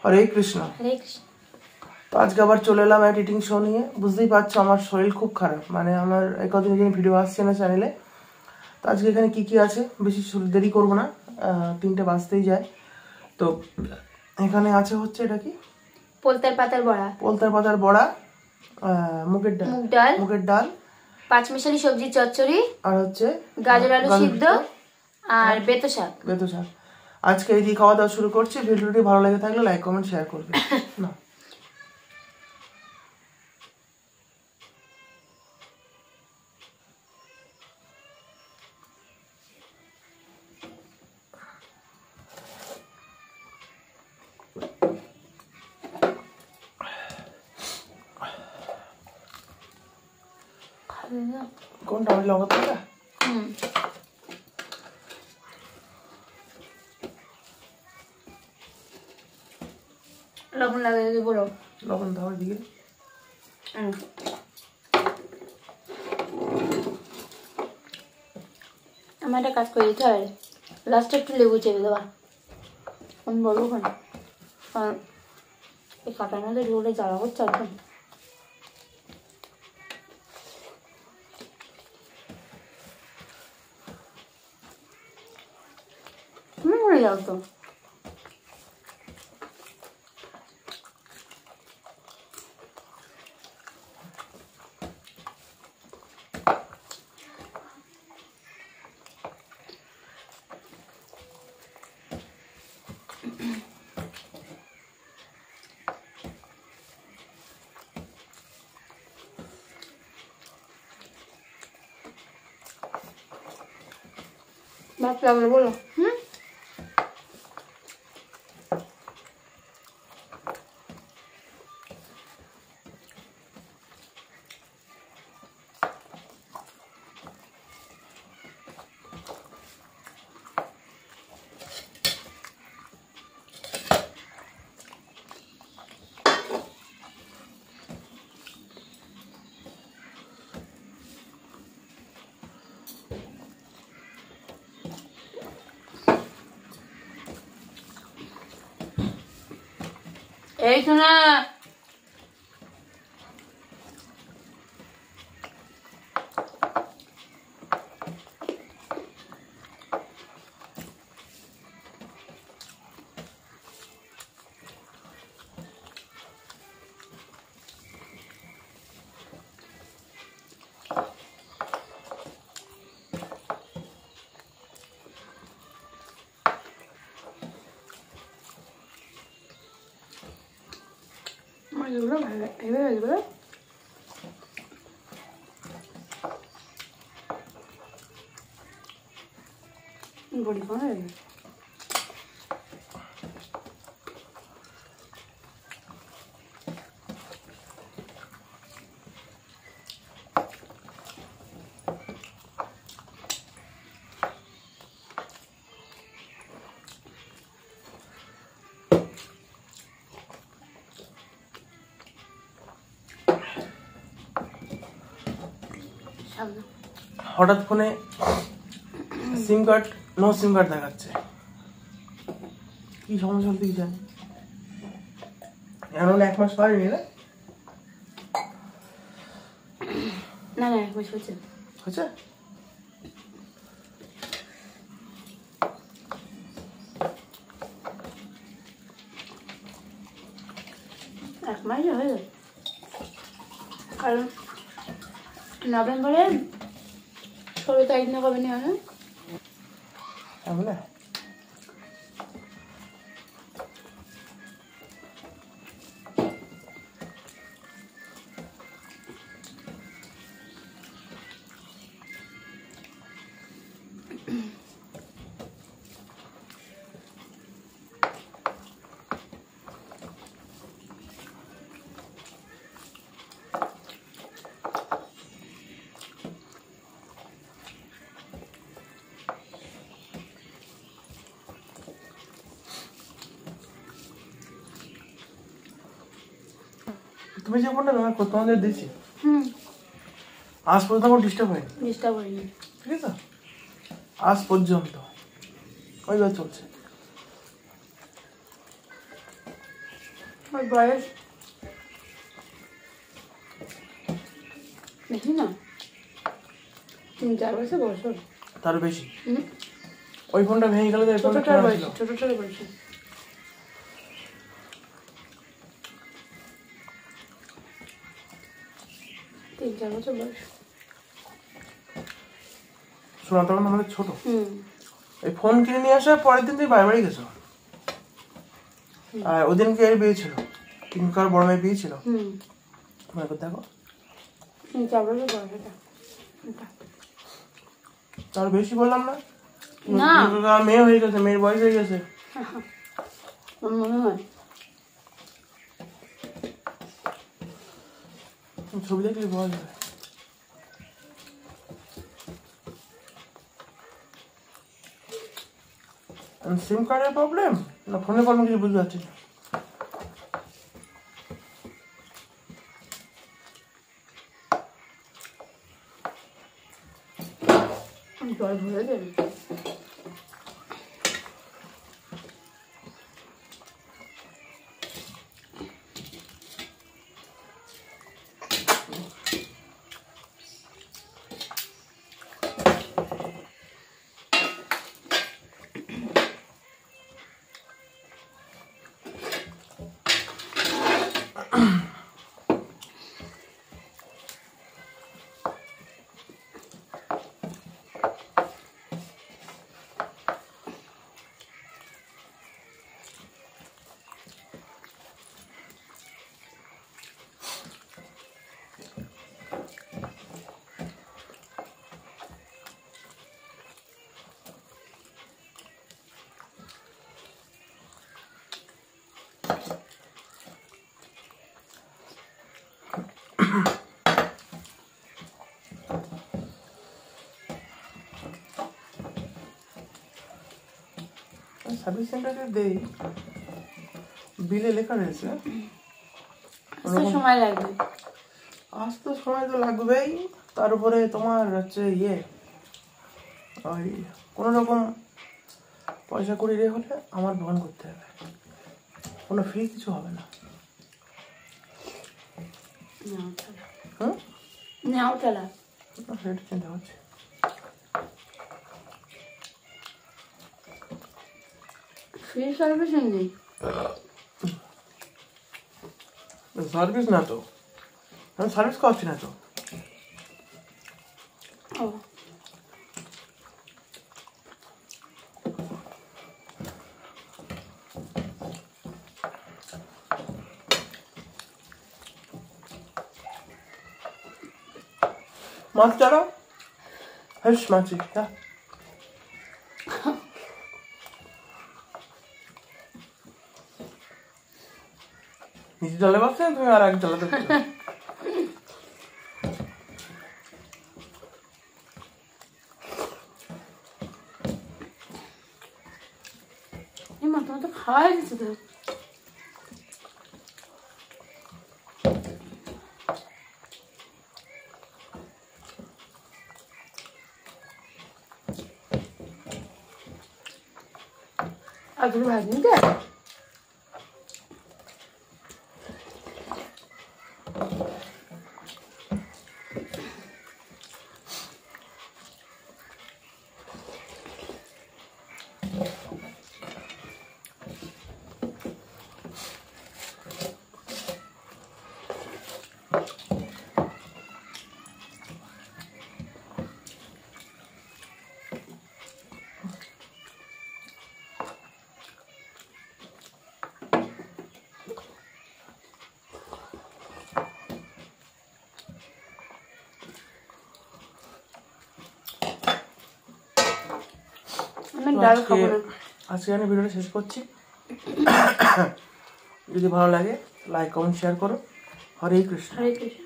হরে কৃষ্ণ। হরে কৃষ্ণ। তো আজকে আবার চলে এলাম এডিটিং শো নিয়ে। বুঝতেই পারছো আমার শরীর খুব খারাপ, মানে আমার কদিন ভিডিও আসছে না চ্যানেলে। তো আজকে এখানে কি কি আছে বেশি দেরি করবো না, 3টে বাজতেই যায়। তো এখানে আছে হচ্ছে এটা কি, পোলতার পাতার বড়া, পোলতার পাতার বড়া, মুগের ডাল, পাঁচমিশালি সবজি চচ্চড়ি, আর হচ্ছে গাজর আলু সিদ্ধ, আর বেতো শাক। আজকে এই দিয়ে খাওয়া দাওয়া শুরু করছি। ভিডিওটি ভালো লেগে থাকলে লাইক কমেন্ট শেয়ার করবে না। কোনটা আমি লঙ্কা দিই? লবণ লাগাই দিব, লবণ দাও দিকে। আমার একটা কাজ করে দিতে হয়, লাস্টে একটু লেবু চেপে দেওয়া। আমি বলবো কেন, কারণ এই কাটার মধ্যে ঢুকলে জ্বালা করছে একদম। মরে যাও তো। ভাত লাগবে বলো। এই শোনা, এগুলো ভালো, এবার এগুলো বড়ি করে হঠাৎ ফোনে সিম কার্ড দেখাচ্ছে, কি সমস্যা হতে কি জানি। এখন 1 মাস হয়নি না? না 1 মাস হচ্ছে। 1 মাস হয়ে যাবে, কারণ নভেম্বরে 16 তারিখ না কবে নেওয়া হয়? তুমি যে ফোনটা ব্যবহার করো তোমাদের দিয়েছি, আজ পর্যন্ত আমার ডিস্টার্ব হয়নি। ঠিক আছে, আজ পর্যন্ত ওইভাবে চলছে। ওর বয়স বেশি না, 3-4 বছর। তার বেশি। হুম, ওই ফোনটা ভেঙে গেলে তো এই ফোনটা ছোটটার কেনা বয়স, ছিল। ছোটটার বয়স 3-4 বছর বয়স। শোনা তখন আমাদের ছোট। হুম, এই ফোন কিনে নিয়ে আসার পরের দিন তুই বাড়ি গেছো। আর ওদিনকে এর বিয়ে ছিল, কিংকার বড় মেয়ের বিয়ে ছিল। হুম, মনে করে দেখো 3-4 বছর বয়স এটা। এটা। তার বেশি বললাম না? না। মেয়ে হয়ে গেছে, মেয়ের বয়স হয়ে গেছে। আমার মনে হয় ছবি দেখলে বলা যাবে। সিম কার্ডের প্রবলেম না ফোনের প্রবলেম কিছু বুঝতে পারছি না। জল ভরে দেবে। সার্ভিস সেন্টারে দেই, বিলে লেখা রয়েছে। আসতে সময় লাগবে। আসতে সময় তো লাগবেই, তার উপরে তোমার হচ্ছে ওই কোনো রকম পয়সা কড়ি রে হলে আমার বহন করতে হবে, কোনো ফ্রি কিছু হবে না। হুম, নাও চালা। সেটা চিন্তা হচ্ছে। ফ্রি সার্ভিসিং নেই। সার্ভিস না তো, আমি সার্ভিস করছি না তো। ও, মাছ চালা হেস মাছি হ্যাঁ। নিজে জলে বসছে, তুমি আর এক জলে দেখছো। এই মা তোমার তো খাওয়াই দিচ্ছে তো। আর তুমি ভাজনি দে। আমি ডাল খাবো না। আজকে আমি ভিডিওটা শেষ করছি। যদি ভালো লাগে লাইক কমেন্ট শেয়ার করো। হরে কৃষ্ণ। হরে কৃষ্ণ।